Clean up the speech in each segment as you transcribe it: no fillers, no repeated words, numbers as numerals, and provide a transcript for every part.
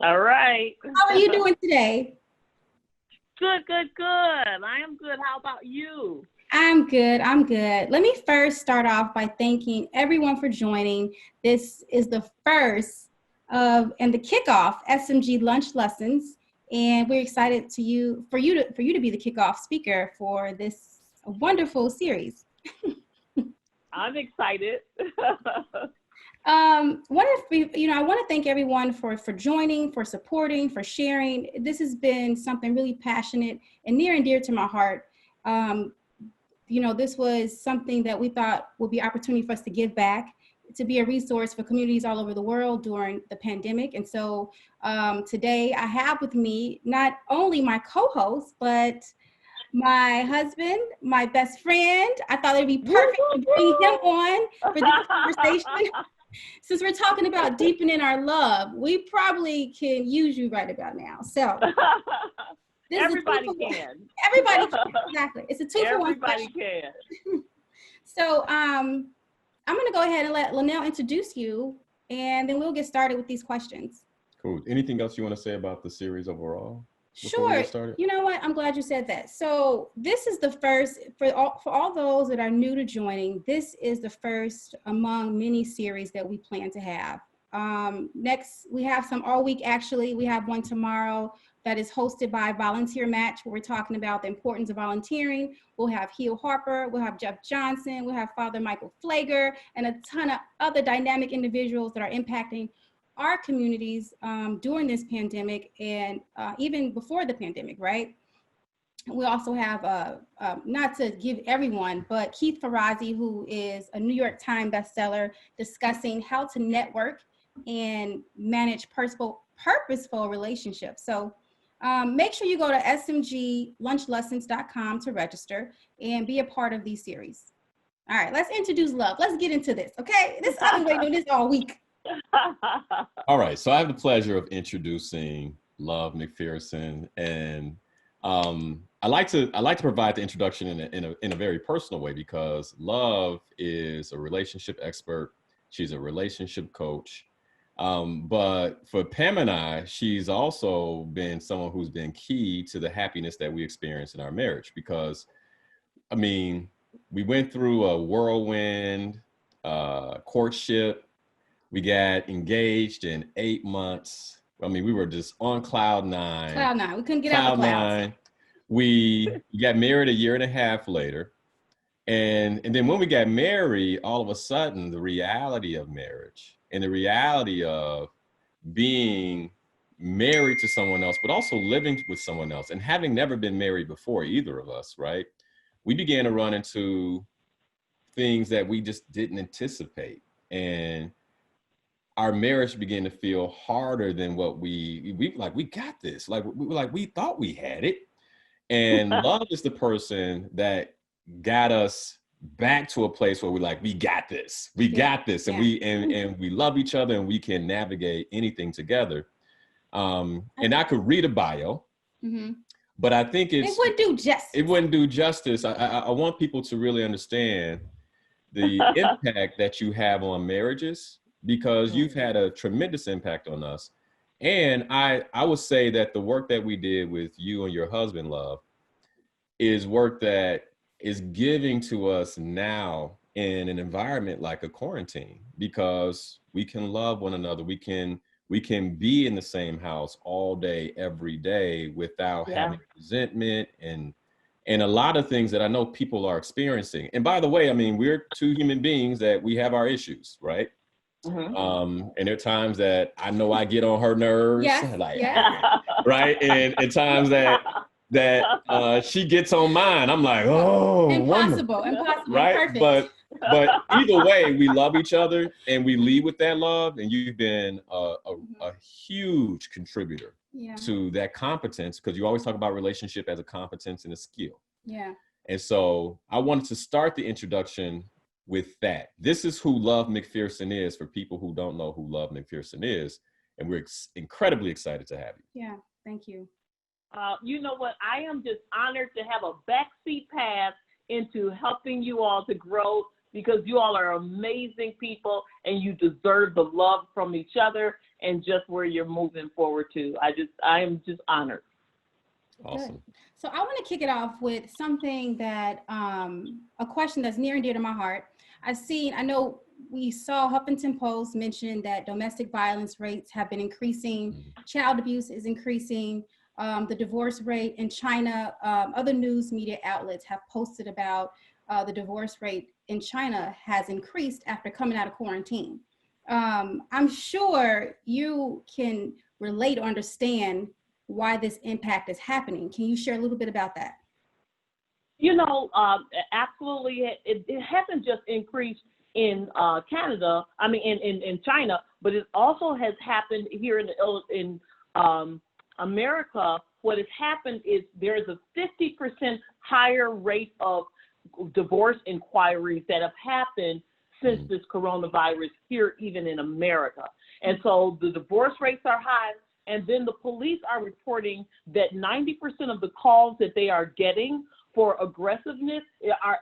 All right. How are you doing today? Good, good, good. I am good. How about you? I'm good. I'm good. Let me first start off by thanking everyone for joining. This is the first of and the kickoff SMG Lunch Lessons, and we're excited for you to be the kickoff speaker for this wonderful series. I'm excited. I want to thank everyone for joining, for supporting, for sharing. This has been something really passionate and near and dear to my heart. This was something that we thought would be an opportunity for us to give back, to be a resource for communities all over the world during the pandemic. And so today I have with me not only my co-host, but my husband, my best friend. I thought it'd be perfect to bring him on for this conversation. Since we're talking about deepening our love, we probably can use you right about now. So everybody can. Everybody can, exactly. It's a 2-for-1 Everybody can. So I'm going to go ahead and let Linnell introduce you, and then we'll get started with these questions. Cool. Anything else you want to say about the series overall? Sure. You know what? I'm glad you said that. So this is the first, for all those that are new to joining, this is the first among many series that we plan to have. Next, we have some all week, actually. We have one tomorrow that is hosted by Volunteer Match, where we're talking about the importance of volunteering. We'll have Heel Harper, we'll have Jeff Johnson, we'll have Father Michael Flager, and a ton of other dynamic individuals that are impacting our communities during this pandemic and even before the pandemic, right? We also have, not to give everyone, but Keith Ferrazzi, who is a New York Times bestseller, discussing how to network and manage purposeful relationships. So make sure you go to smglunchlessons.com to register and be a part of these series. All right, let's introduce love. Let's get into this, okay? I've been waiting on this all week. All right, so I have the pleasure of introducing Love McPherson, and I like to provide the introduction in a very personal way, because Love is a relationship expert. She's a relationship coach, but for Pam and I, she's also been someone who's been key to the happiness that we experience in our marriage. Because, I mean, we went through a whirlwind courtship. We got engaged in 8 months. I mean, we were just on cloud nine. Cloud nine. We couldn't get out of the clouds. We got married a year and a half later. And then when we got married, all of a sudden, the reality of marriage and the reality of being married to someone else, but also living with someone else, and having never been married before, either of us, right? We began to run into things that we just didn't anticipate. And our marriage began to feel harder than what we got this. We thought we had it. And Love is the person that got us back to a place where we're like, we got this. We got this. And we love each other, and we can navigate anything together. And I could read a bio, but I think it wouldn't do justice. It wouldn't do justice. I want people to really understand the impact that you have on marriages, because you've had a tremendous impact on us. And I would say that the work that we did with you and your husband, Love, is work that is giving to us now in an environment like a quarantine, because we can love one another. We can be in the same house all day, every day, without having resentment and a lot of things that I know people are experiencing. And by the way, I mean, we're two human beings that we have our issues, right? And there are times that I know I get on her nerves, right? And times that she gets on mine. I'm like, oh, impossible, right? Perfect. But either way, we love each other, and we lead with that love. And you've been a huge contributor to that competence, because you always talk about relationship as a competence and a skill. Yeah. And so I wanted to start the introduction with that. This is who Love McPherson is, for people who don't know who Love McPherson is. And we're incredibly excited to have you. Yeah, thank you. You know what? I am just honored to have a backseat pass into helping you all to grow because you all are amazing people and you deserve the love from each other and just where you're moving forward to. I am just honored. Awesome. Good. So I want to kick it off with something that, a question that's near and dear to my heart. I know we saw Huffington Post mention that domestic violence rates have been increasing, child abuse is increasing, the divorce rate in China. Other news media outlets have posted about the divorce rate in China has increased after coming out of quarantine. I'm sure you can relate or understand why this impact is happening. Can you share a little bit about that? Absolutely. It hasn't just increased in Canada, in China, but it also has happened here in America. What has happened is there's a 50% higher rate of divorce inquiries that have happened since this coronavirus here, even in America. And so the divorce rates are high. And then the police are reporting that 90% of the calls that they are getting for aggressiveness are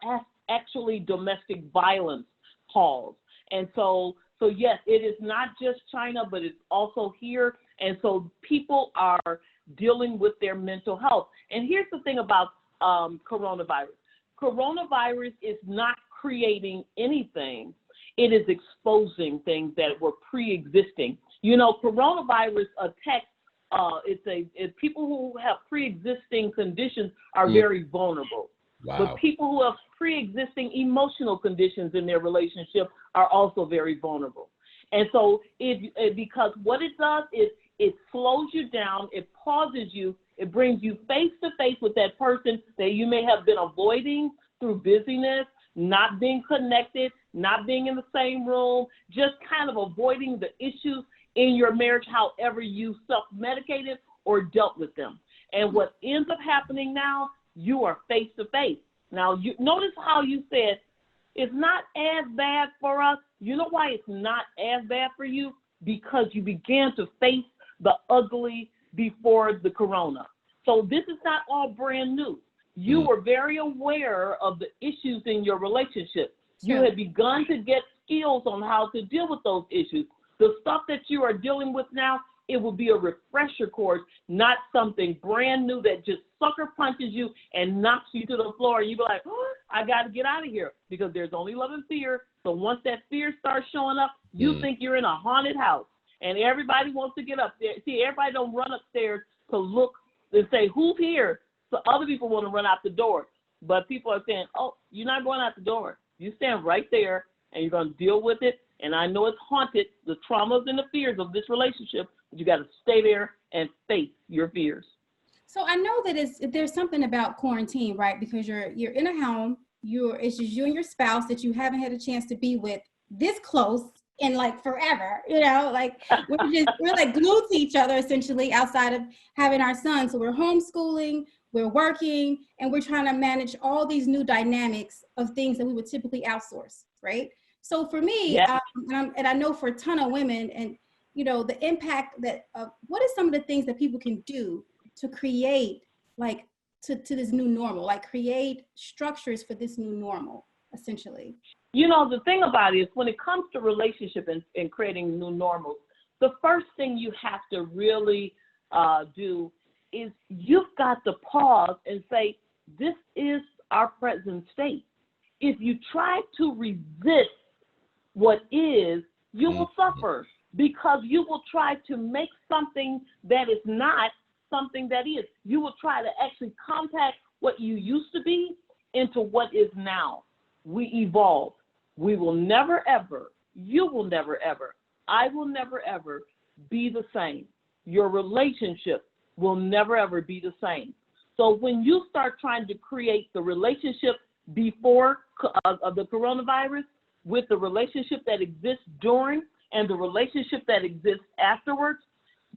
actually domestic violence calls. And so yes, it is not just China, but it's also here. And so people are dealing with their mental health. And here's the thing about coronavirus. Coronavirus is not creating anything. It is exposing things that were pre-existing. Coronavirus attacks, people who have pre-existing conditions are very vulnerable. Wow. But people who have pre-existing emotional conditions in their relationship are also very vulnerable. And so because what it does is it slows you down, it pauses you, it brings you face to face with that person that you may have been avoiding through busyness, not being connected, not being in the same room, just kind of avoiding the issues in your marriage, however you self-medicated or dealt with them. And what ends up happening now, you are face to face. Now, you notice how you said it's not as bad for us. You know why it's not as bad for you? Because you began to face the ugly before the corona. So this is not all brand new. You were very aware of the issues in your relationship. You had begun to get skills on how to deal with those issues. The stuff that you are dealing with now, it will be a refresher course, not something brand new that just sucker punches you and knocks you to the floor. And you be like, oh, I got to get out of here, because there's only love and fear. So once that fear starts showing up, you think you're in a haunted house and everybody wants to get up there. See, everybody don't run upstairs to look and say, who's here? So other people want to run out the door. But people are saying, oh, you're not going out the door. You stand right there and you're going to deal with it. And I know it's haunted, the traumas and the fears of this relationship, but you got to stay there and face your fears. So I know that there's something about quarantine, right? Because you're in a home, it's just you and your spouse that you haven't had a chance to be with this close in like forever, like we're like glued to each other essentially outside of having our son. So we're homeschooling, we're working, and we're trying to manage all these new dynamics of things that we would typically outsource, right? So for me, and I know for a ton of women, and the impact that what are some of the things that people can do to create to this new normal, like create structures for this new normal, essentially? The thing about it is when it comes to relationship and creating new normals, the first thing you have to really do is you've got to pause and say, this is our present state. If you try to resist what is, you will suffer, because you will try to make something that is not something that is. You will try to actually compact what you used to be into what is now. We evolve. We will never, ever, you will never, ever, I will never, ever be the same. Your relationship will never, ever be the same. So when you start trying to create the relationship before of the coronavirus with the relationship that exists during and the relationship that exists afterwards,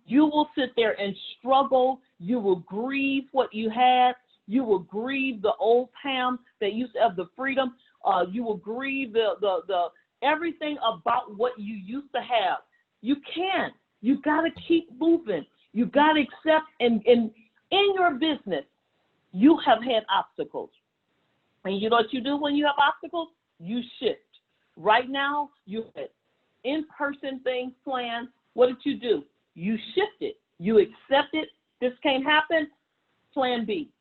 you will sit there and struggle. You will grieve what you had. You will grieve the old Pam that used to have the freedom. You will grieve the everything about what you used to have. You can't. You got to keep moving. You got to accept, and in your business, you have had obstacles. And you know what you do when you have obstacles? You shift. Right now, you had in-person things planned. What did you do? You shifted. You accepted this can't happen. Plan B.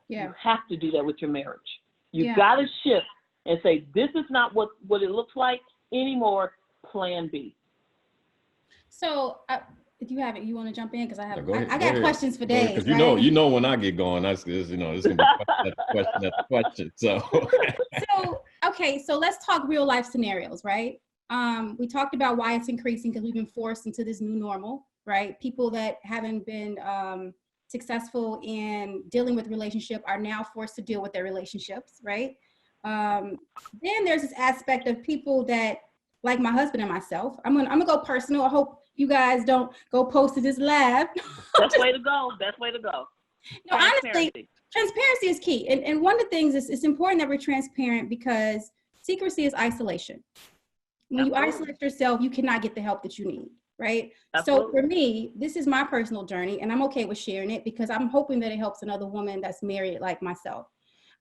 Yeah. You have to do that with your marriage. You Yeah. got to shift and say, this is not what it looks like anymore. Plan B. So if you have it, you want to jump in? Because I got ahead. questions for days. Because right? you know when I get going, this is gonna be question after question. So so let's talk real life scenarios, right? We talked about why it's increasing because we've been forced into this new normal, right? People that haven't been successful in dealing with relationship are now forced to deal with their relationships, right? Then there's this aspect of people that, like my husband and myself, I'm gonna go personal. I hope you guys don't go post to this lab. Best way to go. Best way to go. No, honestly, transparency is key. And one of the things is it's important that we're transparent because secrecy is isolation. When you isolate yourself, you cannot get the help that you need, right? Absolutely. So for me, this is my personal journey and I'm okay with sharing it because I'm hoping that it helps another woman that's married like myself.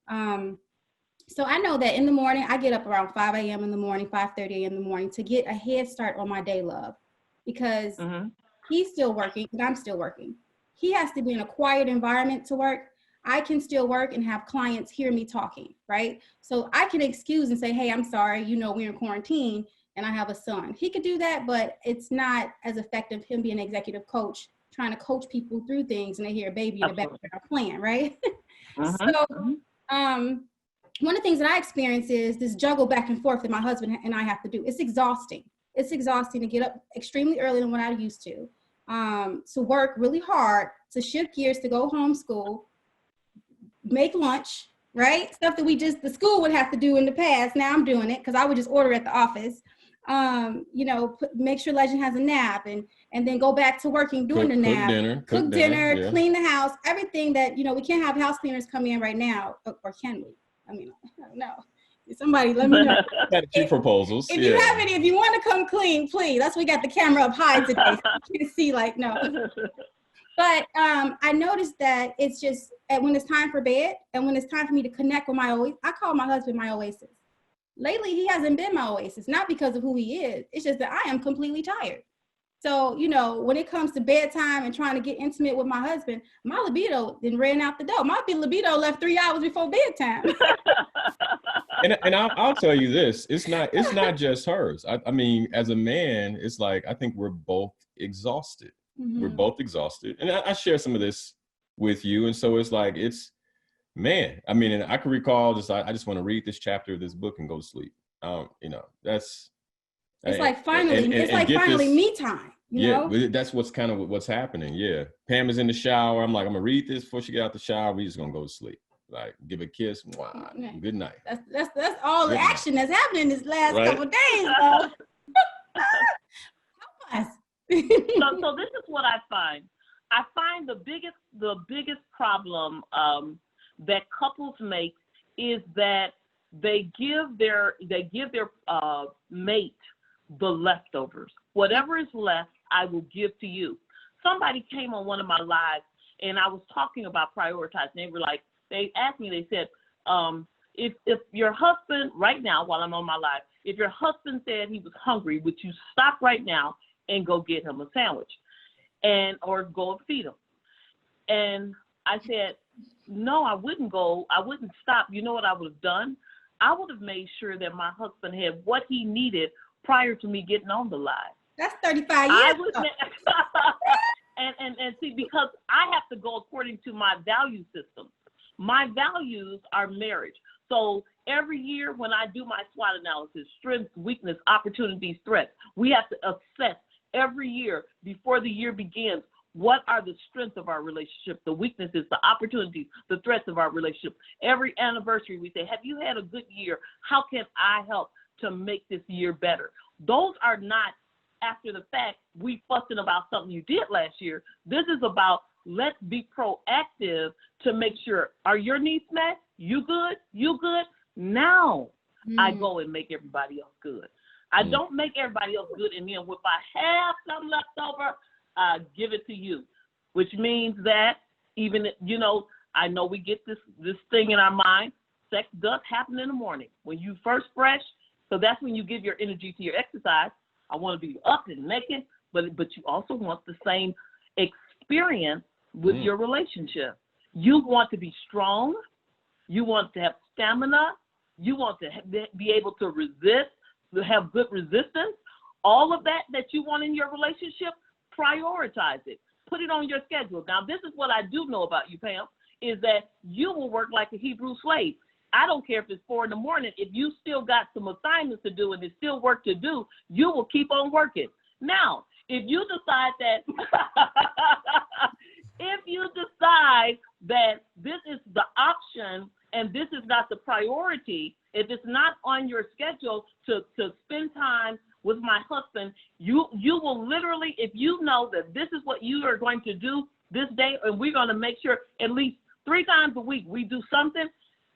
So I know that in the morning, I get up around 5 a.m. in the morning, 5:30 a.m. in the morning to get a head start on my day, love, because he's still working and I'm still working. He has to be in a quiet environment to work. I can still work and have clients hear me talking, right? So I can excuse and say, hey, I'm sorry, we're in quarantine and I have a son. He could do that, but it's not as effective him being an executive coach, trying to coach people through things and they hear a baby in the background playing, right? So one of the things that I experience is this juggle back and forth that my husband and I have to do. It's exhausting. It's exhausting to get up extremely early than what I used to work really hard, to shift gears, to go homeschool, make lunch, right? Stuff that the school would have to do in the past. Now I'm doing it because I would just order at the office. Make sure Legend has a nap and then go back to working during the nap. Cook dinner, yeah. Clean the house, everything that, we can't have house cleaners come in right now, or can we? I mean, I don't know. Somebody let me know. Got a few proposals. If you have any, if you want to come clean, please. That's why we got the camera up high today. So you can see, no. But I noticed that it's just when it's time for bed and when it's time for me to connect with I call my husband my oasis. Lately, he hasn't been my oasis, not because of who he is. It's just that I am completely tired. So, when it comes to bedtime and trying to get intimate with my husband, my libido then ran out the door. My libido left 3 hours before bedtime. and I'll tell you this, it's not just hers. I mean, as a man, it's like, I think we're both exhausted. Mm-hmm. We're both exhausted. And I share some of this with you. And so it's like, man, I mean, and I can recall I just want to read this chapter of this book and go to sleep. That's. It's like finally me time. You know? That's what's happening. Yeah. Pam is in the shower. I'm like, I'm gonna read this before she get out the shower. We just gonna go to sleep. Like, give a kiss. Wow. Good night. That's all the action that's happening this last couple of days, though. Help us. So this is what I find. I find the biggest problem that couples make is that they give their mate the leftovers. Whatever is left, I will give to you. Somebody came on one of my lives and I was talking about prioritizing. They asked me, they said, if your husband right now, while I'm on my live, if your husband said he was hungry, would you stop right now and go get him a sandwich or go and feed him? And I said, no, I wouldn't stop. You know what I would have done? I would have made sure that my husband had what he needed prior to me getting on the live. That's 35 years ago. And see, because I have to go according to my value system. My values are marriage. So every year when I do my SWOT analysis, strengths, weakness, opportunities, threats, we have to assess every year before the year begins, what are the strengths of our relationship, the weaknesses, the opportunities, the threats of our relationship. Every anniversary we say, have you had a good year? How can I help to make this year better? Those are not after the fact, we fussing about something you did last year. This is about, let's be proactive to make sure, are your needs met? You good? You good? Now I go and make everybody else good. I don't make everybody else good, and then if I have some left over, give it to you, which means that even, I know we get this thing in our mind, sex does happen in the morning. When you first fresh, So that's when you give your energy to your exercise. I want to be up and naked, but you also want the same experience with your relationship. You want to be strong. You want to have stamina. You want to be able to resist, to have good resistance. All of that you want in your relationship, prioritize it. Put it on your schedule. Now, this is what I do know about you, Pam, is that you will work like a Hebrew slave. I don't care if it's 4 a.m. If you still got some assignments to do and there's still work to do, you will keep on working. Now, if you decide that this is the option and this is not the priority, if it's not on your schedule to spend time with my husband, you will literally, if you know that this is what you are going to do this day, and we're going to make sure at least 3 times a week we do something,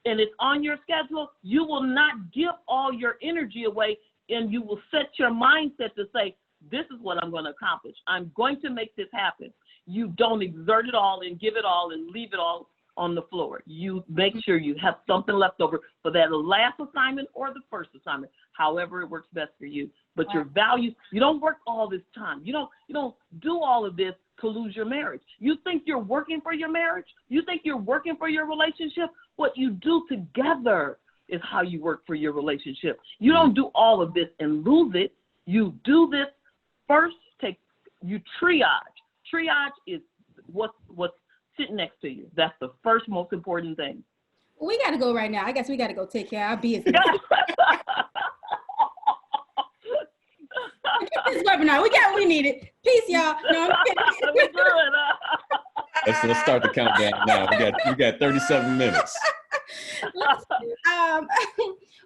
and it's on your schedule, you will not give all your energy away, and you will set your mindset to say, this is what I'm going to accomplish. I'm going to make this happen. You don't exert it all and give it all and leave it all on the floor. You make sure you have something left over for that last assignment or the first assignment, however it works best for you. But your values, you don't work all this time. You don't do all of this to lose your marriage. You think you're working for your marriage? You think you're working for your relationship? What you do together is how you work for your relationship. You don't do all of this and lose it. You do this first, you triage. Triage is what's sitting next to you. That's the first most important thing. We got to go right now. I guess we got to go take care of our business. This webinar, we got what we needed. Peace, y'all. No, We're good. Let's start the countdown now. We got 37 minutes.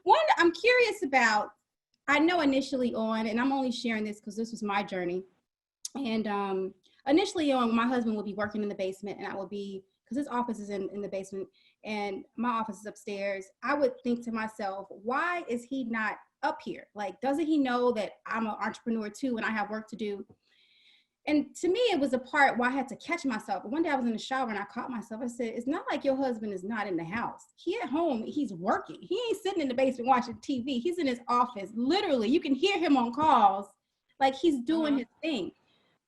One I'm curious about, I know initially on, and I'm only sharing this because this was my journey. And initially on, my husband would be working in the basement, and I would be, because his office is in the basement and my office is upstairs. I would think to myself, why is he not up here? Like, doesn't he know that I'm an entrepreneur too and I have work to do? And to me, it was a part where I had to catch myself. But one day I was in the shower and I caught myself. I said, it's not like your husband is not in the house. He at home, he's working. He ain't sitting in the basement watching TV. He's in his office. Literally, you can hear him on calls. Like, he's doing his thing.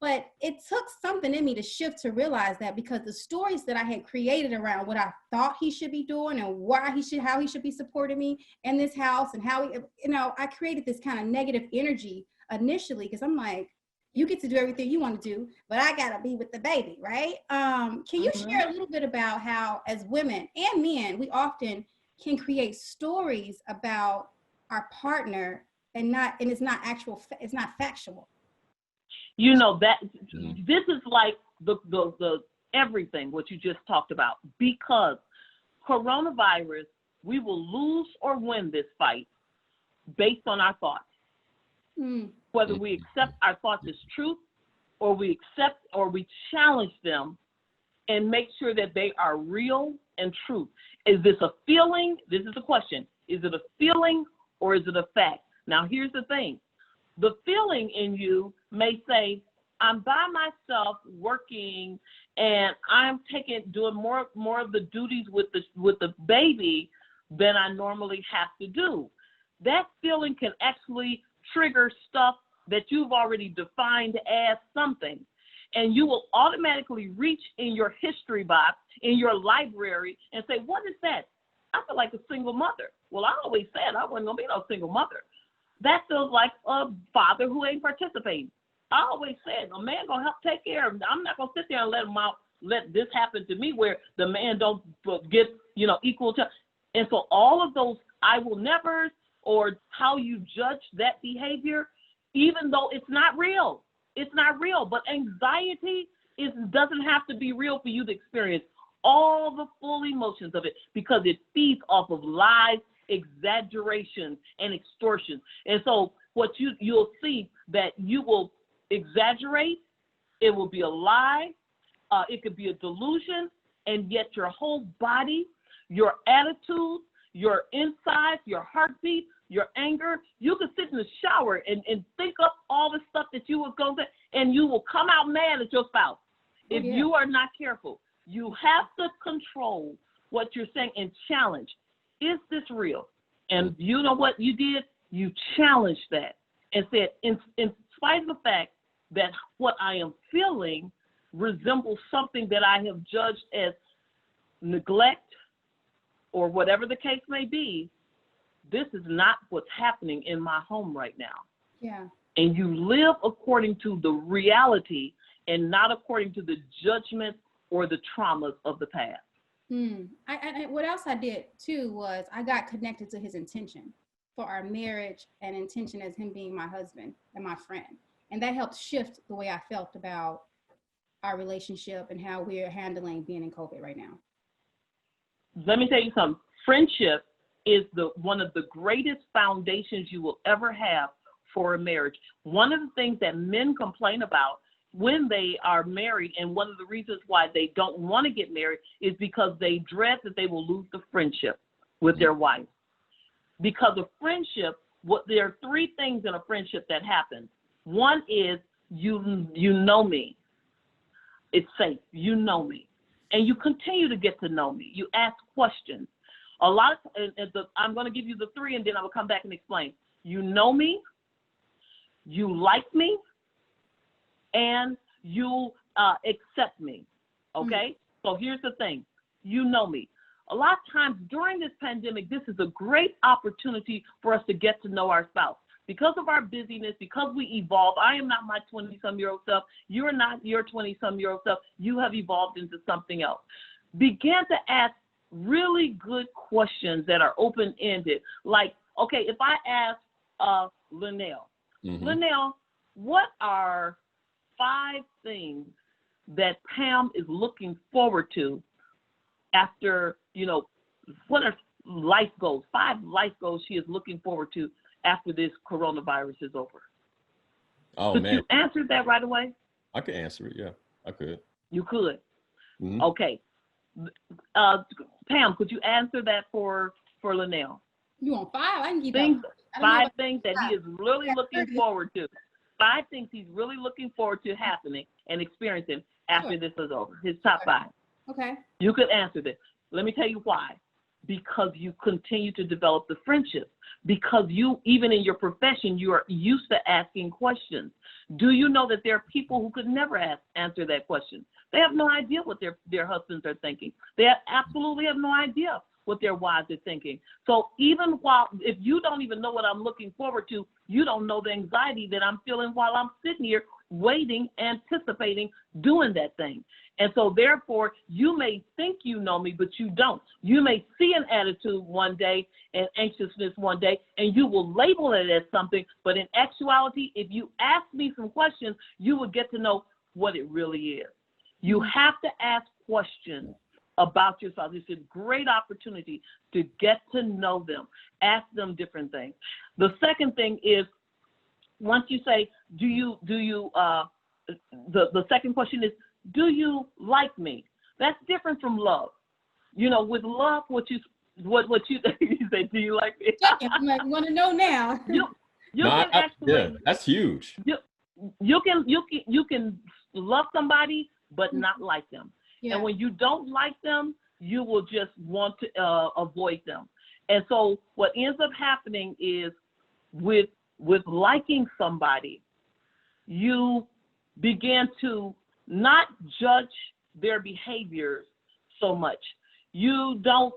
But it took something in me to shift to realize that, because the stories that I had created around what I thought he should be doing and how he should be supporting me in this house, and how I created this kind of negative energy initially, because I'm like, you get to do everything you want to do, but I got to be with the baby, right? Can you share a little bit about how, as women and men, we often can create stories about our partner and it's not factual? You know, that this is like the everything what you just talked about, because coronavirus, we will lose or win this fight based on our thoughts. Whether we accept our thoughts as truth, or we accept or we challenge them and make sure that they are real and true. Is this a feeling? This is the question. Is it a feeling or is it a fact? Now, here's the thing. The feeling in you may say, I'm by myself working and I'm doing more of the duties with the baby than I normally have to do. That feeling can actually trigger stuff that you've already defined as something. And you will automatically reach in your history box, in your library, and say, what is that? I feel like a single mother. Well, I always said I wasn't going to be no single mother. That feels like a father who ain't participating. I always said a man gonna help take care of him. I'm not gonna sit there and let this happen to me where the man don't get equal to. And so all of those I will nevers, or how you judge that behavior, even though it's not real. It's not real. But anxiety doesn't have to be real for you to experience all the full emotions of it, because it feeds off of lies, exaggeration, and extortion. And so what you'll see that you will exaggerate, it will be a lie, it could be a delusion, and yet your whole body, your attitude, your insides, your heartbeat, your anger, you could sit in the shower and think up all the stuff that you was going to say, and you will come out mad at your spouse if you are not careful. You have to control what you're saying and challenge. Is this real? And you know what you did? you challenged that and said, in spite of the fact that what I am feeling resembles something that I have judged as neglect or whatever the case may be, this is not what's happening in my home right now. Yeah. And you live according to the reality and not according to the judgment or the traumas of the past. What else I did too was I got connected to his intention for our marriage and intention as him being my husband and my friend. And that helped shift the way I felt about our relationship and how we're handling being in COVID right now. Let me tell you something. Friendship is one of the greatest foundations you will ever have for a marriage. One of the things that men complain about when they are married, and one of the reasons why they don't want to get married, is because they dread that they will lose the friendship with their wife. Because of friendship, there are three things in a friendship that happen. One is you know me. It's safe. You know me. And you continue to get to know me. You ask questions. I'm going to give you the three, and then I will come back and explain. You know me, you like me, and you accept me, okay? So here's the thing. You know me. A lot of times during this pandemic, this is a great opportunity for us to get to know our spouse. Because of our busyness, because we evolve, I am not my 20-some-year-old self. You're not your 20-some-year-old self. You have evolved into something else. Begin to ask really good questions that are open-ended. Like, okay, if I ask Linnell, Linnell, what are 5 things that Pam is looking forward to after, what are life goals, 5 life goals she is looking forward to after this coronavirus is over? Oh, could man. you answer that right away? I could answer it. Yeah, I could. You could. Okay. Pam, could you answer that for Linnell? You want 5? I can give you 5 things that 5. he is really looking forward to. 5 things he's really looking forward to happening and experiencing after this is over. His top 5. Okay. You could answer this. Let me tell you why. Because you continue to develop the friendship. Because you, even in your profession, you are used to asking questions. Do you know that there are people who could never answer that question? They have no idea what their husbands are thinking. They absolutely have no idea what their wives are thinking. So even if you don't even know what I'm looking forward to, you don't know the anxiety that I'm feeling while I'm sitting here waiting, anticipating, doing that thing. And so therefore, you may think you know me, but you don't. You may see an attitude one day and anxiousness one day, and you will label it as something. But in actuality, if you ask me some questions, you will get to know what it really is. You have to ask questions about yourself. It's a great opportunity to get to know them. Ask them different things. The second thing is, once you say, the second question is, do you like me? That's different from love. With love, what you say, do you like me? I want to know now. You can actually. Yeah, that's huge. You can love somebody but not like them. Yeah. And when you don't like them, you will just want to avoid them. And so what ends up happening is with liking somebody, you begin to not judge their behaviors so much. You don't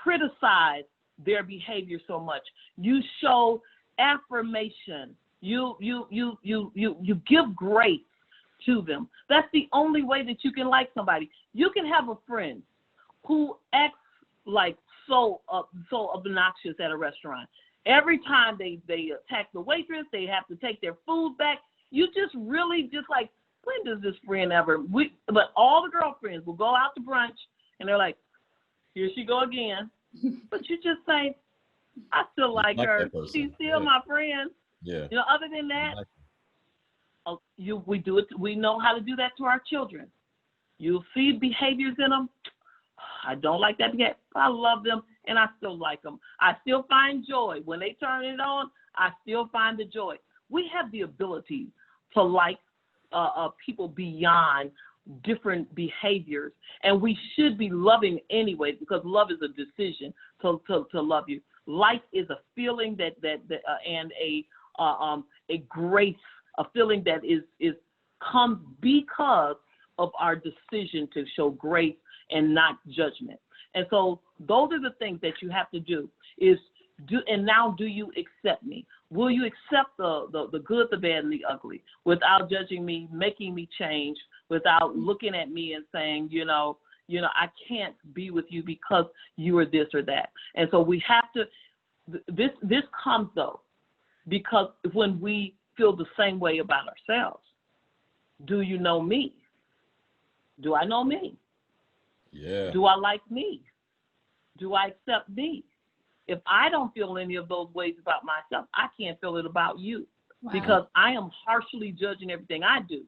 criticize their behavior so much. You show affirmation. You give grace to them. That's the only way that you can like somebody. You can have a friend who acts like so obnoxious at a restaurant. Every time they attack the waitress, they have to take their food back. You just really like, when does this friend ever? But all the girlfriends will go out to brunch and they're like, here she go again. But you just say, I still like her. She's still my friend. Yeah. Other than that, we do it. We know how to do that to our children. You'll see behaviors in them. I don't like that behavior. I love them and I still like them. I still find joy when they turn it on. I still find the joy. We have the ability to like people beyond different behaviors, and we should be loving anyway, because love is a decision to love you. Life is a feeling and a grace, a feeling that is comes because of our decision to show grace and not judgment. And so those are the things that you have to do is do. And now, do you accept me? Will you accept the good, the bad, and the ugly without judging me, making me change, without looking at me and saying, I can't be with you because you are this or that. And so we have to, this comes though, because when we feel the same way about ourselves, do you know me? Do I know me? Yeah. Do I like me? Do I accept me? If I don't feel any of those ways about myself, I can't feel it about you. Wow. Because I am harshly judging everything I do.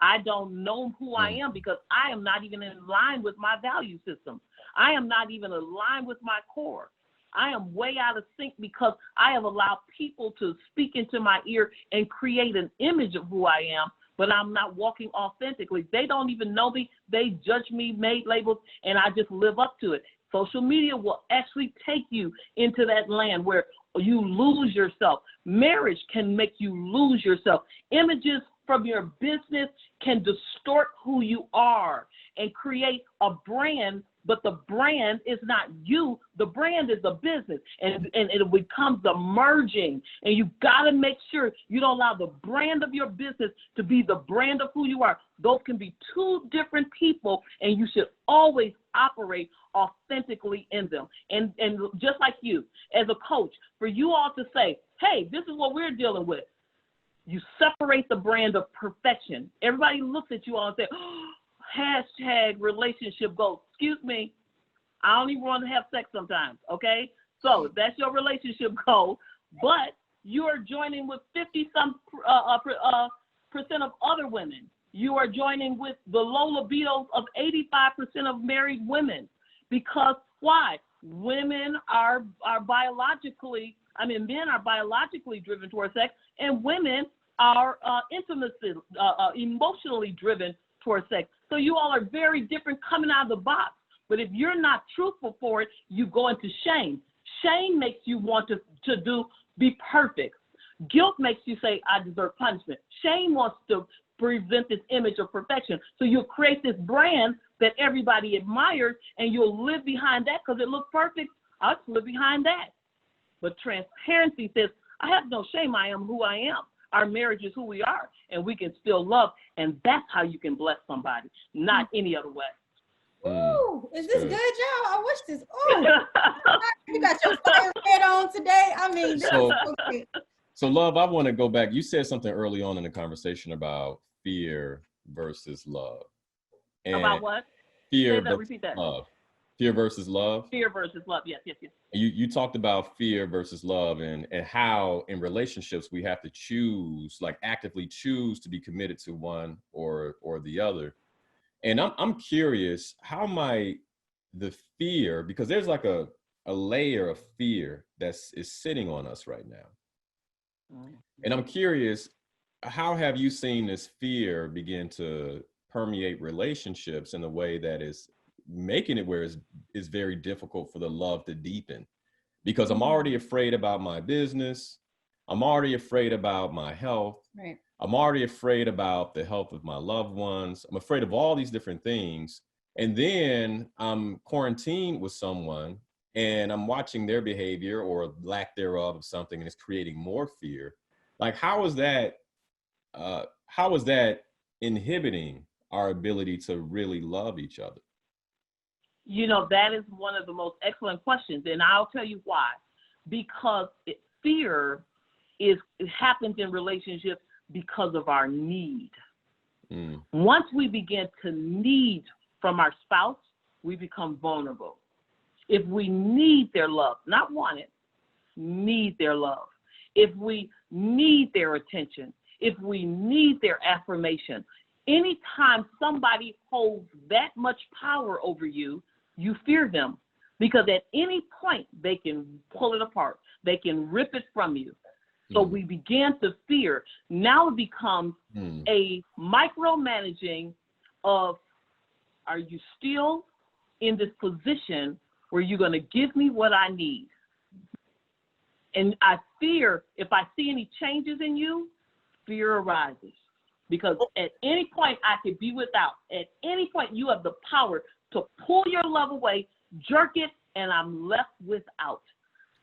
I don't know who I am because I am not even in line with my value system. I am not even aligned with my core. I am way out of sync because I have allowed people to speak into my ear and create an image of who I am, but I'm not walking authentically. They don't even know me. They judge me, made labels, and I just live up to it. Social media will actually take you into that land where you lose yourself. Marriage can make you lose yourself. Images from your business can distort who you are and create a brand, but the brand is not you. The brand is the business, and it becomes the merging. And you got to make sure you don't allow the brand of your business to be the brand of who you are. Those can be two different people, and you should always operate authentically in them. And just like you, as a coach, for you all to say, hey, this is what we're dealing with. You separate the brand of perfection. Everybody looks at you all and say, oh, hashtag relationship goals. Excuse me, I don't even want to have sex sometimes, okay? So that's your relationship goal, but you are joining with 50-some percent of other women. You are joining with the low libidos of 85% of married women. Because why? Women are biologically, men are biologically driven towards sex, and women are emotionally driven towards sex. So you all are very different coming out of the box. But if you're not truthful for it, you go into shame. Shame makes you want to be perfect. Guilt makes you say, I deserve punishment. Shame wants to present this image of perfection. So you'll create this brand that everybody admires, and you'll live behind that because it looks perfect. I'll just live behind that. But transparency says, I have no shame. I am who I am. Our marriage is who we are, and we can still love. And that's how you can bless somebody, not any other way. Ooh, is this good, y'all? I wish this. Oh, you got your fire head on today. This is so great. So, Love, I want to go back. You said something early on in the conversation about fear versus love. And about what? Fear versus repeat that. love. Fear versus love. Fear versus love. Yes. You talked about fear versus love and how in relationships we have to choose, like actively choose to be committed to one or the other. And I'm curious, how might the fear, because there's like a layer of fear is sitting on us right now. And I'm curious, how have you seen this fear begin to permeate relationships in a way that is making it where it's very difficult for the love to deepen? Because I'm already afraid about my business. I'm already afraid about my health. Right. I'm already afraid about the health of my loved ones. I'm afraid of all these different things. And then I'm quarantined with someone and I'm watching their behavior or lack thereof of something, and it's creating more fear. Like, how is that inhibiting our ability to really love each other? That is one of the most excellent questions, and I'll tell you why. Because fear happens in relationships because of our need. Once we begin to need from our spouse, we become vulnerable. If we need their love, not want it, need their love. If we need their attention, if we need their affirmation, anytime somebody holds that much power over you, you fear them, because at any point they can pull it apart. They can rip it from you. So we began to fear. Now it becomes a micromanaging of, are you still in this position where you're going to give me what I need? And I fear, if I see any changes in you, fear arises. Because at any point I could be without. At any point you have the power to pull your love away, jerk it, and I'm left without.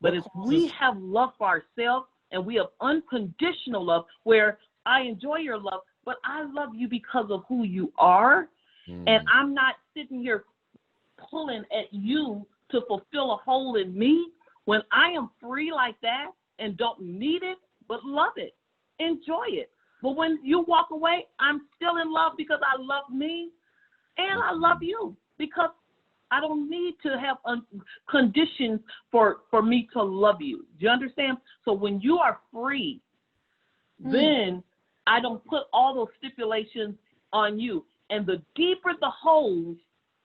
But if we have love for ourselves and we have unconditional love where I enjoy your love, but I love you because of who you are, and I'm not sitting here pulling at you to fulfill a hole in me. When I am free like that and don't need it, but love it, enjoy it. But when you walk away, I'm still in love because I love me and I love you because I don't need to have conditions for me to love you. Do you understand? So when you are free, then I don't put all those stipulations on you. And the deeper the holes,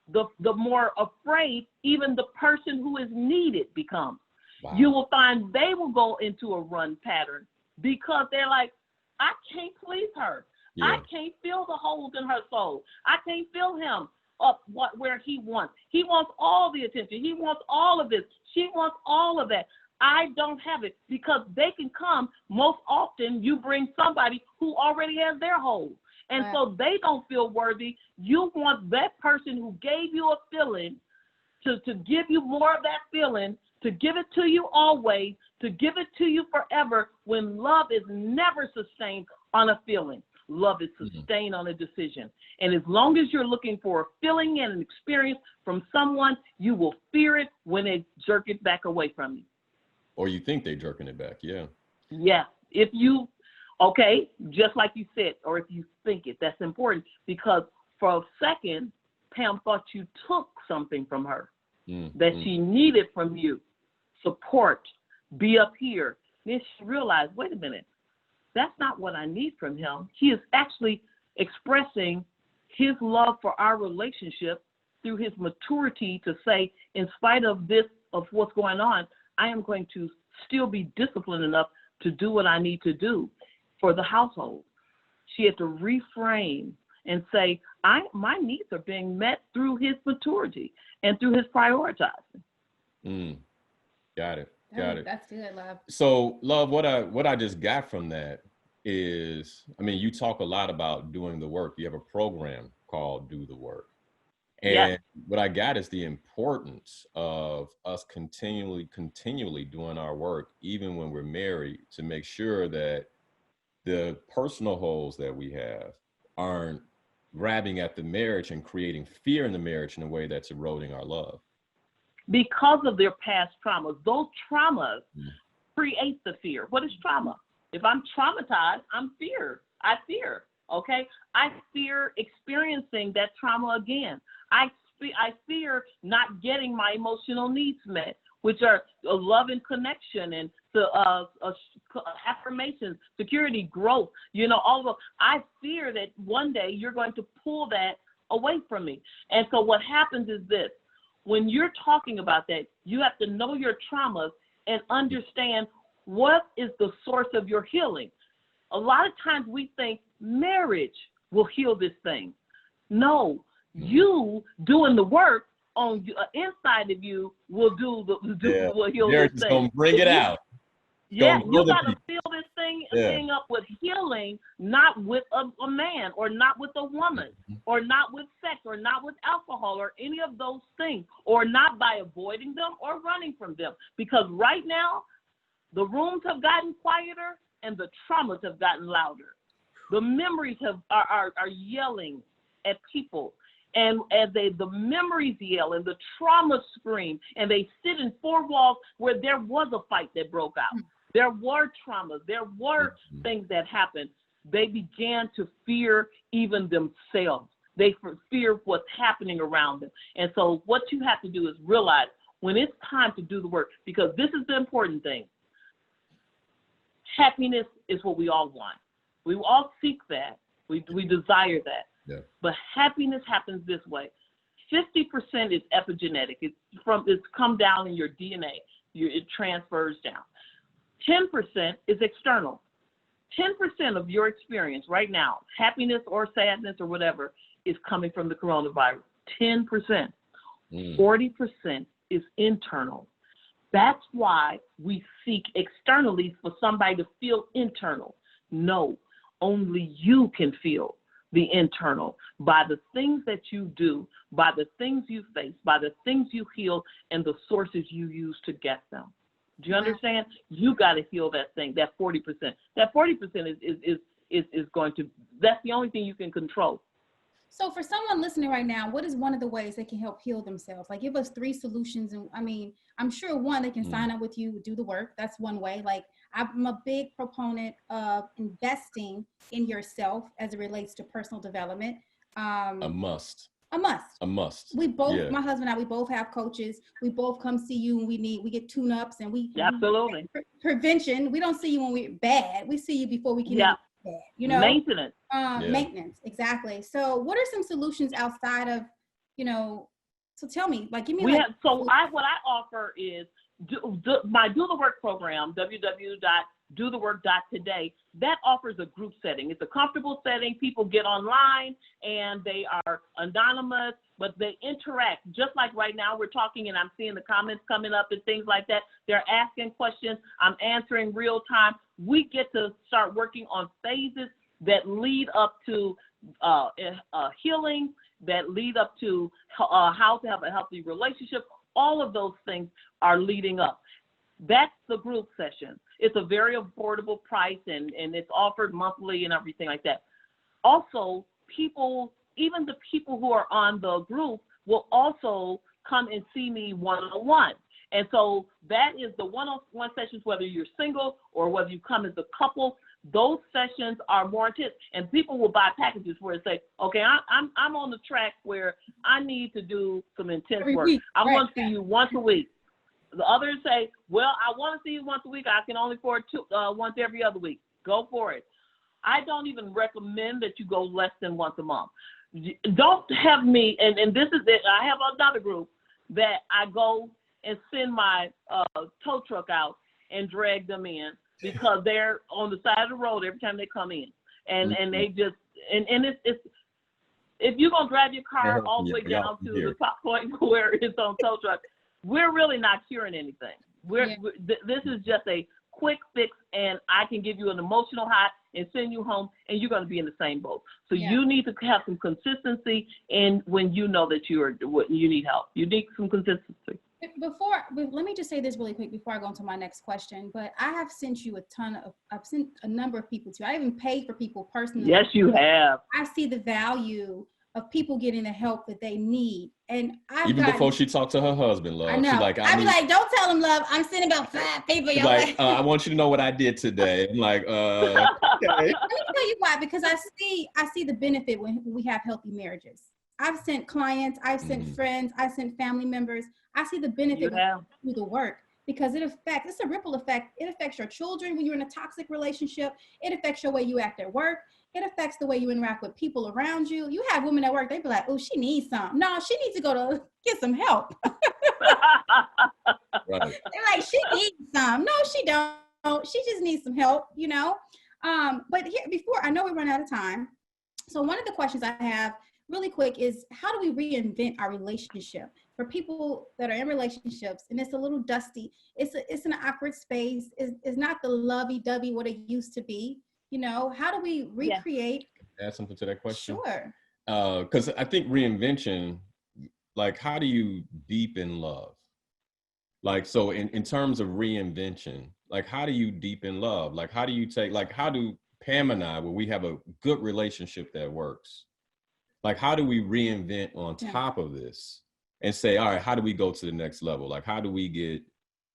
the more afraid even the person who is needed becomes. Wow. You will find they will go into a run pattern because they're like, I can't please her. Yeah. I can't fill the holes in her soul. I can't fill him up where he wants. He wants all the attention. He wants all of this. She wants all of that. I don't have it because they can come. Most often you bring somebody who already has their holes. And so they don't feel worthy. You want that person who gave you a feeling to give you more of that feeling, to give it to you always, to give it to you forever, when love is never sustained on a feeling. Love is sustained on a decision. And as long as you're looking for a feeling and an experience from someone, you will fear it when they jerk it back away from you. Or you think they're jerking it back, yeah. Yeah. If you, okay, just like you said, or if you think it, that's important, because for a second, Pam thought you took something from her that she needed from you. Support, be up here. Then she realized, wait a minute, that's not what I need from him. He is actually expressing his love for our relationship through his maturity to say, in spite of this, of what's going on, I am going to still be disciplined enough to do what I need to do for the household. She had to reframe and say, my needs are being met through his maturity and through his prioritizing. Got it. Got it. That's good, Love. So, Love, what I just got from that is, I mean, you talk a lot about doing the work. You have a program called Do the Work. And what I got is the importance of us continually doing our work, even when we're married, to make sure that the personal holes that we have aren't grabbing at the marriage and creating fear in the marriage in a way that's eroding our love. Because of their past traumas. Those traumas create the fear. What is trauma? If I'm traumatized, I fear, okay? I fear experiencing that trauma again. I fear not getting my emotional needs met, which are love and connection and affirmations, security, growth, all of those. I fear that one day you're going to pull that away from me. And so what happens is this. When you're talking about that, you have to know your traumas and understand what is the source of your healing. A lot of times we think marriage will heal this thing. No, you doing the work on inside of you will will heal marriage this is thing. Gonna bring it out. Yeah, you got to fill this thing up with healing, not with a man or not with a woman or not with sex or not with alcohol or any of those things, or not by avoiding them or running from them. Because right now, the rooms have gotten quieter and the traumas have gotten louder. The memories are yelling at people. And as the memories yell and the traumas scream, and they sit in four walls where there was a fight that broke out. There were traumas. There were things that happened. They began to fear even themselves. They fear what's happening around them. And so what you have to do is realize when it's time to do the work, because this is the important thing. Happiness is what we all want. We all seek that. We desire that. Yeah. But happiness happens this way. 50% is epigenetic. It's come down in your DNA. It transfers down. 10% is external. 10% of your experience right now, happiness or sadness or whatever, is coming from the coronavirus. 10%. 40% is internal. That's why we seek externally for somebody to feel internal. No, only you can feel the internal by the things that you do, by the things you face, by the things you heal, and the sources you use to get them. Do you understand? You got to heal that thing, that 40%. That 40% is going to, that's the only thing you can control. So for someone listening right now, what is one of the ways they can help heal themselves? Like, give us 3 solutions. And I mean, I'm sure one, they can sign up with you, do the work. That's one way. Like, I'm a big proponent of investing in yourself as it relates to personal development. A must. A must. A must. We both, my husband and I, we both have coaches. We both come see you when we get tune-ups, and we absolutely prevention. We don't see you when we're bad. We see you before we can even be bad, you know? Maintenance. Maintenance, exactly. So what are some solutions outside of, you know, so tell me, like, give me what I offer is my Do the Work program, www.dothework.today. That offers a group setting. It's a comfortable setting. People get online and they are anonymous, but they interact. Just like right now we're talking and I'm seeing the comments coming up and things like that. They're asking questions. I'm answering real time. We get to start working on phases that lead up to healing, that lead up to how to have a healthy relationship. All of those things are leading up. That's the group session. It's a very affordable price, and it's offered monthly and everything like that. Also, even the people who are on the group will also come and see me one-on-one. And so that is the one-on-one sessions, whether you're single or whether you come as a couple. Those sessions are more intense, and people will buy packages where it say, okay, I'm on the track where I need to do some intense work. I want to see you once a week. The others say, well, I want to see you once a week. I can only afford once every other week. Go for it. I don't even recommend that you go less than once a month. Don't have me, and this is it. I have another group that I go and send my tow truck out and drag them in because they're on the side of the road every time they come in. And they just, and it's if you're going to drive your car all the way down to the top point where it's on tow truck, we're really not curing anything. This is just a quick fix, and I can give you an emotional high and send you home, and you're going to be in the same boat. So you need to have some consistency, and when you know that you need help, you need some consistency. Let me just say this really quick before I go into my next question. But I have sent you I've sent a number of people to you. I even paid for people personally. Yes, you have. I see the value of people getting the help that they need. And before she talked to her husband, love. I know. I'd be like, don't tell him, love. I'm sending about 5 people your way. I want you to know what I did today. I'm like, okay. Let me tell you why, because I see the benefit when we have healthy marriages. I've sent clients, I've sent friends, I've sent family members. I see the benefit through the work because it's a ripple effect. It affects your children when you're in a toxic relationship. It affects your way you act at work. It affects the way you interact with people around you. You have women at work, they be like, oh, she needs some. No, she needs to go to get some help. Right. They're like, she needs some. No, she don't. She just needs some help, you know? But here, before, I know we run out of time. So one of the questions I have really quick is, how do we reinvent our relationship? For people that are in relationships and it's a little dusty, it's an awkward space. It's not the lovey-dovey what it used to be. You know, how do we recreate? Add something to that question? Sure. Because I think reinvention, like, how do you deepen love? Like, so in terms of reinvention, like, how do you deepen love? Like, how do you how do Pam and I, where we have a good relationship that works, like, how do we reinvent on top of this and say, all right, how do we go to the next level? Like, how do we get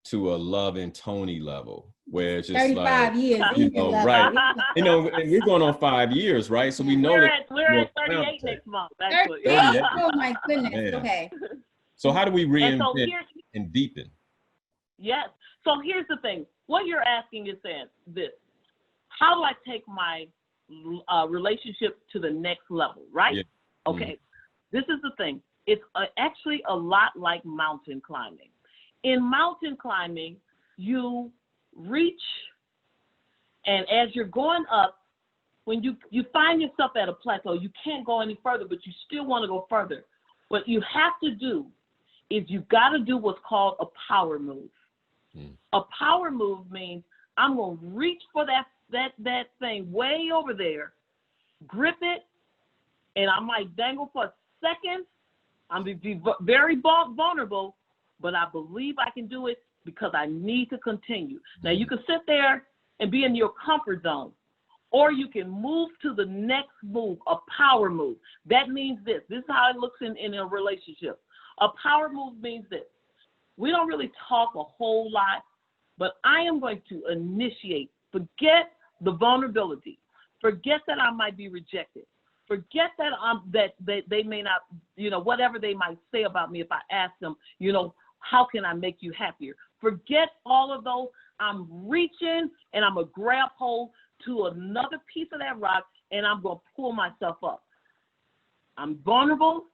to a Love and Tony level where it's just 35 years, you know, right? You know, and we're going on 5 years, right? So we know we're at 38 next month, actually. 38? Oh my goodness. Man. Okay. So how do we reinvent and deepen? Yes. So here's the thing. What you're asking is this: how do I take my relationship to the next level, right? Yeah. Okay. This is the thing. It's actually a lot like mountain climbing. In mountain climbing, you reach, and as you're going up, when you find yourself at a plateau, you can't go any further, but you still want to go further. What you have to do is you've got to do what's called a power move. A power move means I'm going to reach for that thing way over there, grip it, and I might dangle for a second. I'm going to be very vulnerable, but I believe I can do it because I need to continue. Now, you can sit there and be in your comfort zone, or you can move to the next move, a power move. That means this. This is how it looks in a relationship. A power move means this. We don't really talk a whole lot, but I am going to initiate. Forget the vulnerability. Forget that I might be rejected. Forget that they may not, whatever they might say about me if I ask them, how can I make you happier? Forget all of those. I'm reaching and I'm going to grab hold to another piece of that rock and I'm going to pull myself up. I'm vulnerable,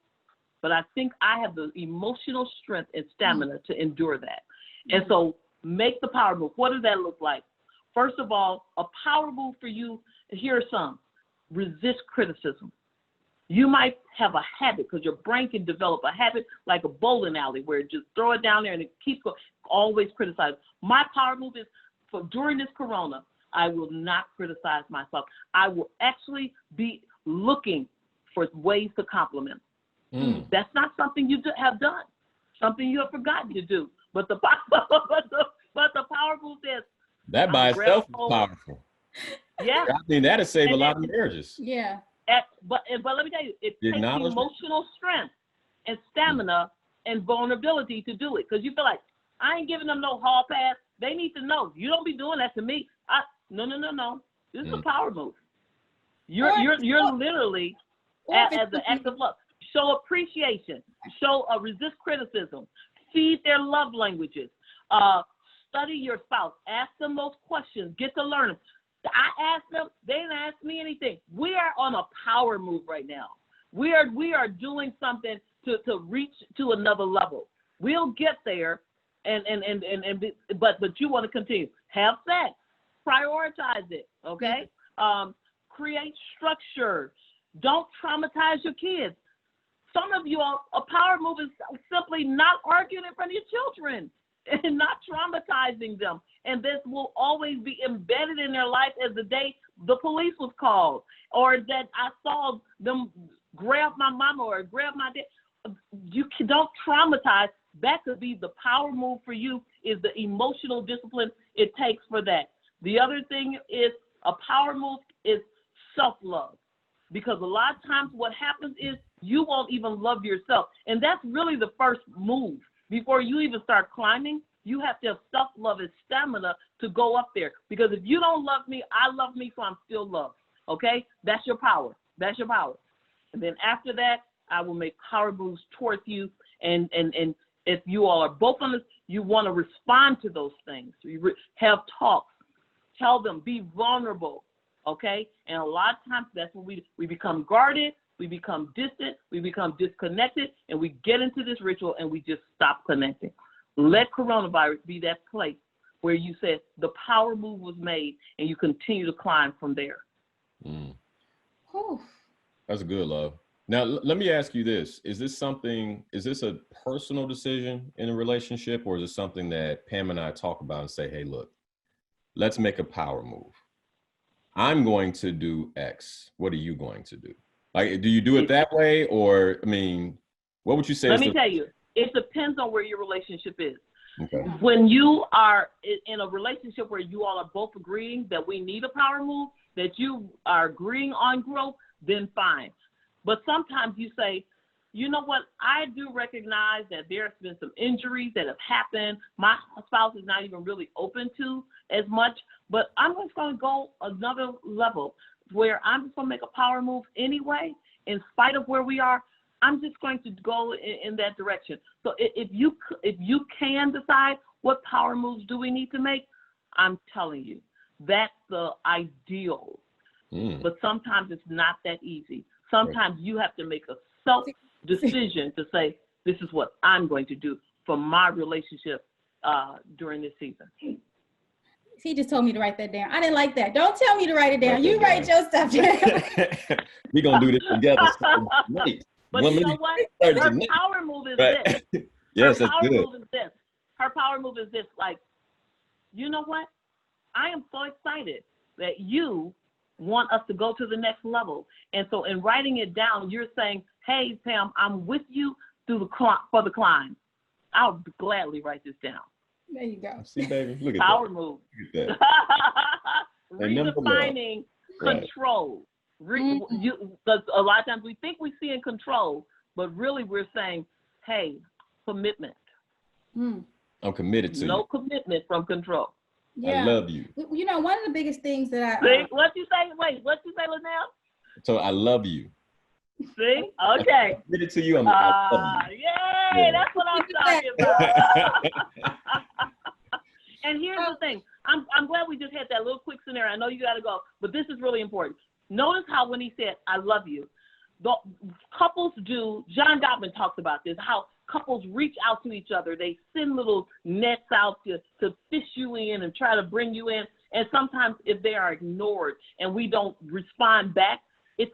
but I think I have the emotional strength and stamina to endure that. And so make the power move. What does that look like? First of all, a power move for you, here are some. Resist criticism. You might have a habit, because your brain can develop a habit like a bowling alley where it just throw it down there and it keeps going, always criticize. My power move is during this corona, I will not criticize myself. I will actually be looking for ways to compliment. That's not something you have done, something you have forgotten to do. But the power move is that by itself is powerful. Yeah, I mean that'll save a lot of marriages. Yeah. But let me tell you, it takes emotional strength and stamina and vulnerability to do it. Because you feel like, I ain't giving them no hall pass. They need to know, you don't be doing that to me. No. This is a power move. You're literally as an act of love. Show appreciation. Show resist criticism. Feed their love languages. Study your spouse. Ask them those questions. Get to learn them. I asked them, they didn't ask me anything. We are on a power move right now. We are doing something to reach to another level. We'll get there, but you want to continue. Have sex, prioritize it, okay? Create structure. Don't traumatize your kids. Some of you, a power move is simply not arguing in front of your children and not traumatizing them. And this will always be embedded in their life as the day the police was called, or that I saw them grab my mama or grab my dad. You don't traumatize. That could be the power move for you, is the emotional discipline it takes for that. The other thing is a power move is self-love, because a lot of times what happens is you won't even love yourself. And that's really the first move. Before you even start climbing, you have to have self-love and stamina to go up there. Because if you don't love me, I love me, so I'm still loved. Okay? That's your power. That's your power. And then after that, I will make power moves towards you. And if you all are both on this, you want to respond to those things. You have talks. Tell them. Be vulnerable. Okay? And a lot of times that's when we become guarded. We become distant, we become disconnected, and we get into this ritual and we just stop connecting. Let coronavirus be that place where you said the power move was made and you continue to climb from there. That's good, love. Now, let me ask you this. Is this a personal decision in a relationship, or is it something that Pam and I talk about and say, hey, look, let's make a power move. I'm going to do X. What are you going to do? Like, do you do it that way? Or, I mean, what would you say? Let me tell you, it depends on where your relationship is. Okay. When you are in a relationship where you all are both agreeing that we need a power move, that you are agreeing on growth, then fine. But sometimes you say, you know what, I do recognize that there's been some injuries that have happened. My spouse is not even really open to as much, but I'm just going to go another level, where I'm just going to make a power move anyway, in spite of where we are. I'm just going to go in that direction. So if you can decide what power moves do we need to make, I'm telling you, that's the ideal. But sometimes it's not that easy. Sometimes you have to make a self-decision to say, this is what I'm going to do for my relationship during this season. He just told me to write that down. I didn't like that. Don't tell me to write it down. You write your stuff down. We're going to do this together. But you know what? Her power move is this. Yes, Her that's good. Her power move is this. Like, you know what? I am so excited that you want us to go to the next level. And so in writing it down, you're saying, hey, Pam, I'm with you through for the climb. I'll gladly write this down. There you go. See, baby, look at Power that. move. Look at that. Redefining control. Because a lot of times we think we see in control, but really we're saying, hey, commitment. I'm committed to you. No commitment from control. I love you. You know, one of the biggest things that See, what you say? Wait, what you say, Linnell? So I love you. See? Okay. I'm committed to you. I love you. Yay, that's what I'm talking about. And here's the thing. I'm glad we just had that little quick scenario. I know you got to go, but this is really important. Notice how when he said, I love you, the couples do, John Gottman talks about this, how couples reach out to each other. They send little nets out to fish you in and try to bring you in. And sometimes if they are ignored and we don't respond back, it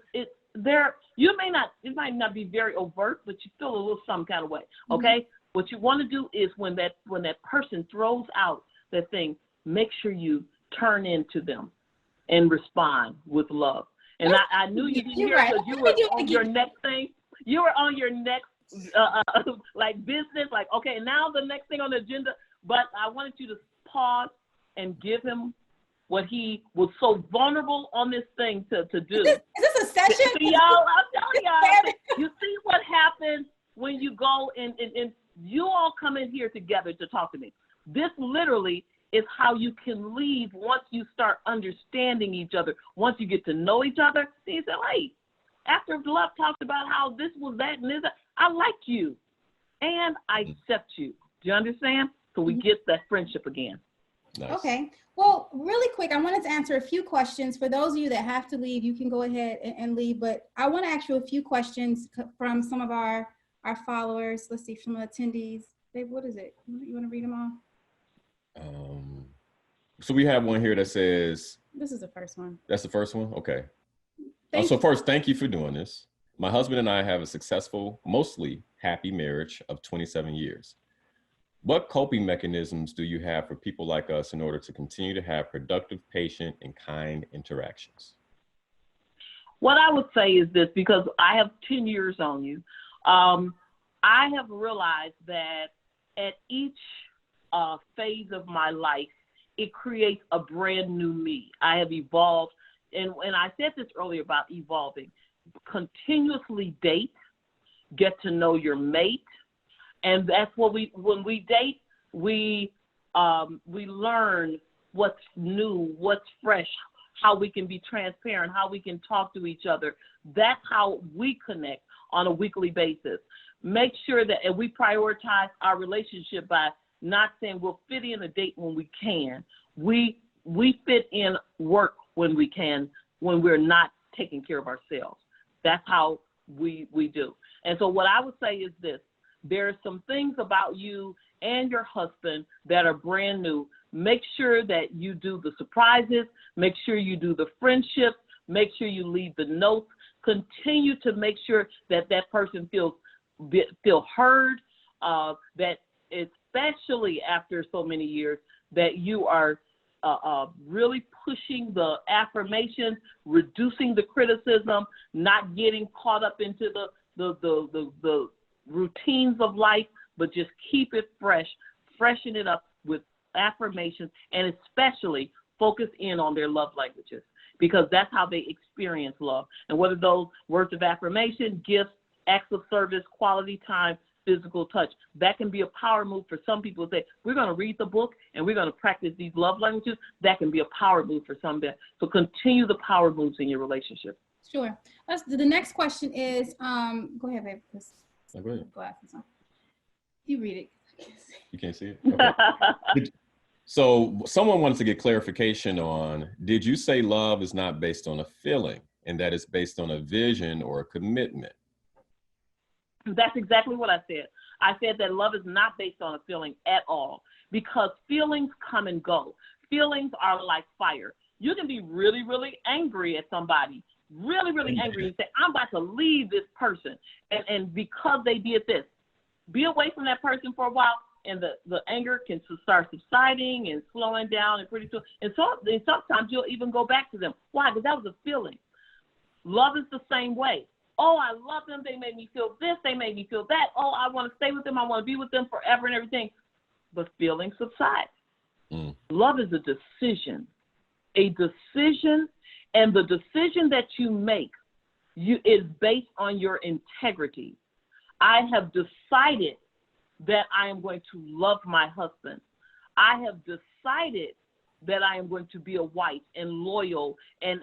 might not be very overt, but you feel a little some kind of way. Okay? What you want to do is when that person throws out that thing, make sure you turn into them and respond with love. And I knew you didn't hear because you were on your next thing. You were on your next like business, like, okay, now the next thing on the agenda. But I wanted you to pause and give him what he was so vulnerable on this thing to do. Is this a session? See, y'all, I'm telling y'all, you see what happens when you go and you all come in here together to talk to me. This literally is how you can leave once you start understanding each other. Once you get to know each other, then you say, hey, after Love talked about how this was that and this, I like you and I accept you. Do you understand? So we get that friendship again. Nice. Okay. Well, really quick, I wanted to answer a few questions. For those of you that have to leave, you can go ahead and leave, but I want to ask you a few questions from some of our followers. Let's see, from attendees. Babe, what is it? You want to read them all? So we have one here that says, this is the first one. That's the first one? Okay. So first, thank you for doing this. My husband and I have a successful, mostly happy marriage of 27 years. What coping mechanisms do you have for people like us in order to continue to have productive, patient, and kind interactions? What I would say is this, because I have 10 years on you, I have realized that at each phase of my life, it creates a brand new me. I have evolved, and I said this earlier about evolving. Continuously date, get to know your mate, and that's what when we date, we learn what's new, what's fresh, how we can be transparent, how we can talk to each other. That's how we connect on a weekly basis. Make sure that, and we prioritize our relationship by not saying we'll fit in a date when we can. We fit in work when we can, when we're not taking care of ourselves. That's how we do. And so what I would say is this: there are some things about you and your husband that are brand new. Make sure that you do the surprises. Make sure you do the friendships. Make sure you leave the notes. Continue to make sure that that person feel heard, that especially after so many years, that you are really pushing the affirmations, reducing the criticism, not getting caught up into the routines of life, but just keep it fresh, freshen it up with affirmations, and especially focus in on their love languages, because that's how they experience love. And whether those words of affirmation, gifts, acts of service, quality time, physical touch, that can be a power move for some people to say, we're going to read the book and we're going to practice these love languages. That can be a power move for some. So continue the power moves in your relationship. Sure. The next question is, go ahead, babe. Go ahead. Glasses on. You read it. You can't see it? Okay. So someone wanted to get clarification on, did you say love is not based on a feeling and that it's based on a vision or a commitment? That's exactly what I said. I said that love is not based on a feeling at all, because feelings come and go. Feelings are like fire. You can be really, really angry at somebody, really, really angry, and say, I'm about to leave this person. And because they did this, be away from that person for a while and the anger can start subsiding and slowing down, and pretty soon, and sometimes you'll even go back to them. Why? Because that was a feeling. Love is the same way. Oh, I love them. They made me feel this. They made me feel that. Oh, I want to stay with them. I want to be with them forever and everything. But feelings subside. Love is a decision. A decision, and the decision that you make is based on your integrity. I have decided that I am going to love my husband. I have decided that I am going to be a wife and loyal and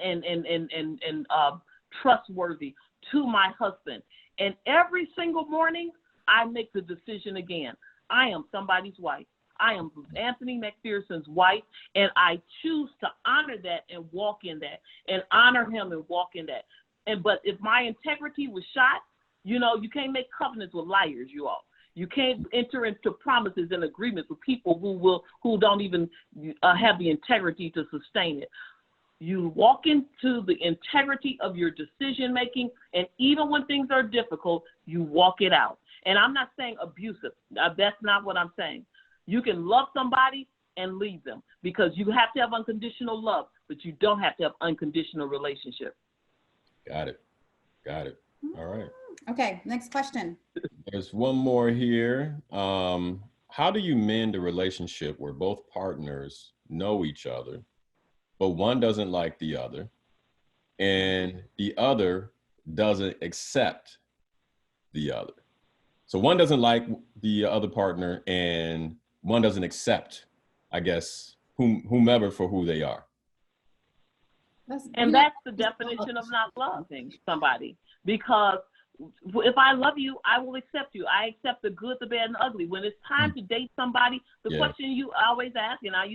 trustworthy to my husband. And every single morning, I make the decision again. I am somebody's wife. I am Anthony McPherson's wife, and I choose to honor that and walk in that, and honor him and walk in that. But if my integrity was shot, you can't make covenants with liars, you all. You can't enter into promises and agreements with people who don't even have the integrity to sustain it. You walk into the integrity of your decision making, and even when things are difficult, you walk it out. And I'm not saying abusive. That's not what I'm saying. You can love somebody and leave them, because you have to have unconditional love, but you don't have to have unconditional relationship. Got it. All right. Okay, next question. There's one more here. How do you mend a relationship where both partners know each other, but one doesn't like the other, and the other doesn't accept the other? So one doesn't like the other partner, and one doesn't accept, I guess, whomever for who they are. That's the definition of not loving somebody. Because if I love you, I will accept you. I accept the good, the bad, and the ugly. When it's time to date somebody, the question you always ask, and I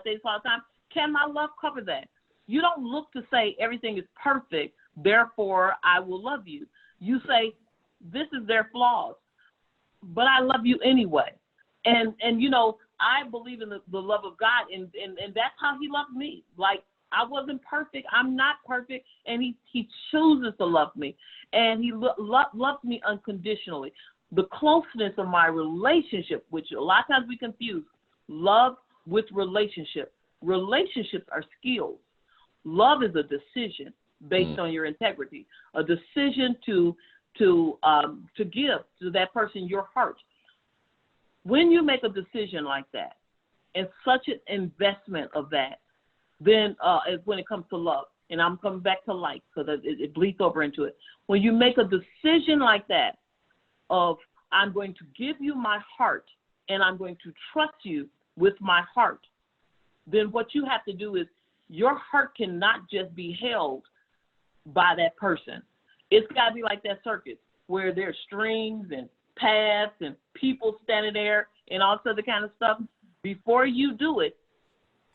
say this all the time, can my love cover that? You don't look to say everything is perfect, therefore I will love you. You say, this is their flaws, but I love you anyway. And I believe in the love of God, and that's how he loved me. Like, I wasn't perfect. I'm not perfect. And he chooses to love me. And he loves me unconditionally. The closeness of my relationship, which a lot of times we confuse love with relationship. Relationships are skills. Love is a decision based on your integrity, a decision to give to that person your heart. When you make a decision like that, and such an investment of that, then when it comes to love, and I'm coming back to like, so that it bleeds over into it. When you make a decision like that of, I'm going to give you my heart, and I'm going to trust you with my heart, then what you have to do is, your heart cannot just be held by that person. It's got to be like that circus where there's strings and paths and people standing there and all this other kind of stuff. Before you do it,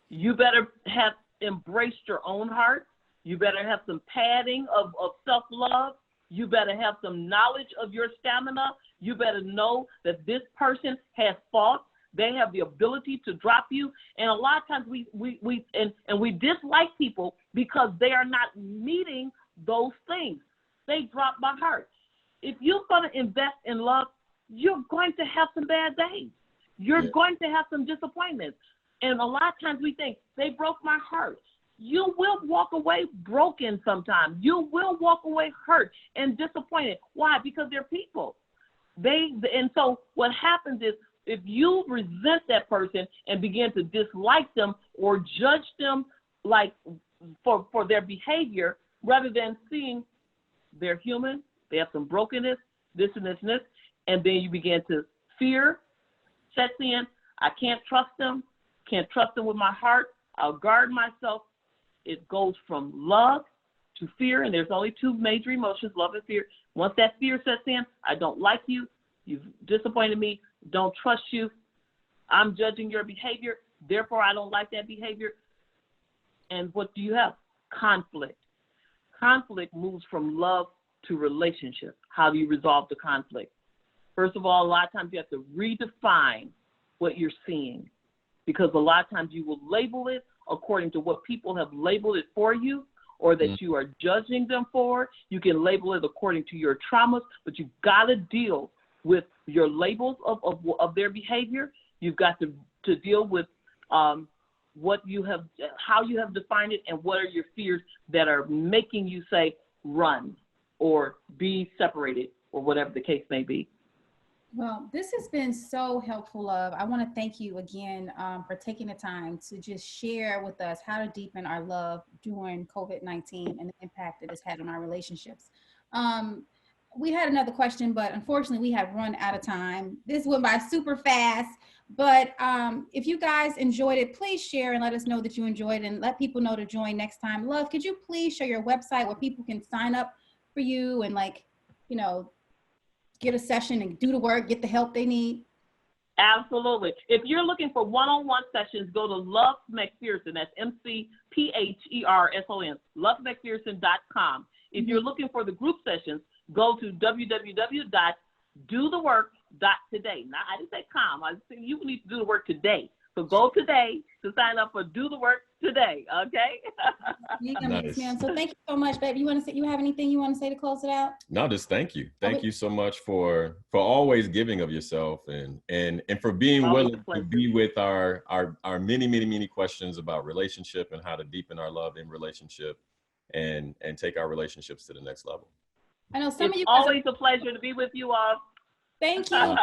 you better have embraced your own heart. You better have some padding of self-love. You better have some knowledge of your stamina. You better know that this person has faults. They have the ability to drop you. And a lot of times we dislike people because they are not meeting those things. They drop my heart. If you're going to invest in love, you're going to have some bad days. You're going to have some disappointments. And a lot of times we think, they broke my heart. You will walk away broken sometimes. You will walk away hurt and disappointed. Why? Because they're people. And so what happens is, if you resent that person and begin to dislike them or judge them like for their behavior, rather than seeing they're human, they have some brokenness, this and this and this, and then you begin to fear sets in. I can't trust them with my heart. I'll guard myself. It goes from love to fear, and there's only two major emotions, love and fear. Once that fear sets in, I don't like you, you've disappointed me, don't trust you, I'm judging your behavior, therefore I don't like that behavior. And what do you have? Conflict. Conflict moves from love to relationship. How do you resolve the conflict? First of all, a lot of times you have to redefine what you're seeing, because a lot of times you will label it according to what people have labeled it for you, or that you are judging them for. You can label it according to your traumas, but you've got to deal with your labels of their behavior. You've got to deal with what you have, how you have defined it, and what are your fears that are making you say run or be separated or whatever the case may be. Well, this has been so helpful, Love. I want to thank you again for taking the time to just share with us how to deepen our love during COVID-19 and the impact that it's had on our relationships. We had another question, but unfortunately we have run out of time. This went by super fast, but if you guys enjoyed it, please share and let us know that you enjoyed it, and let people know to join next time. Love, could you please share your website where people can sign up for you and, like, you know, get a session and do the work, get the help they need? Absolutely. If you're looking for one-on-one sessions, go to Love McPherson. That's McPherson, lovemcpherson.com. If you're looking for the group sessions, go to www.dothework.today. Now, I didn't say com. I said you need to do the work today. So go today to sign up for Do the Work Today, okay? Nice. So thank you so much, babe. You have anything you want to say to close it out? No, just thank you. Thank you so much for always giving of yourself and for being willing to be with our many questions about relationship and how to deepen our love in relationship and take our relationships to the next level. I know some of you guys always a pleasure to be with you all. Thank you.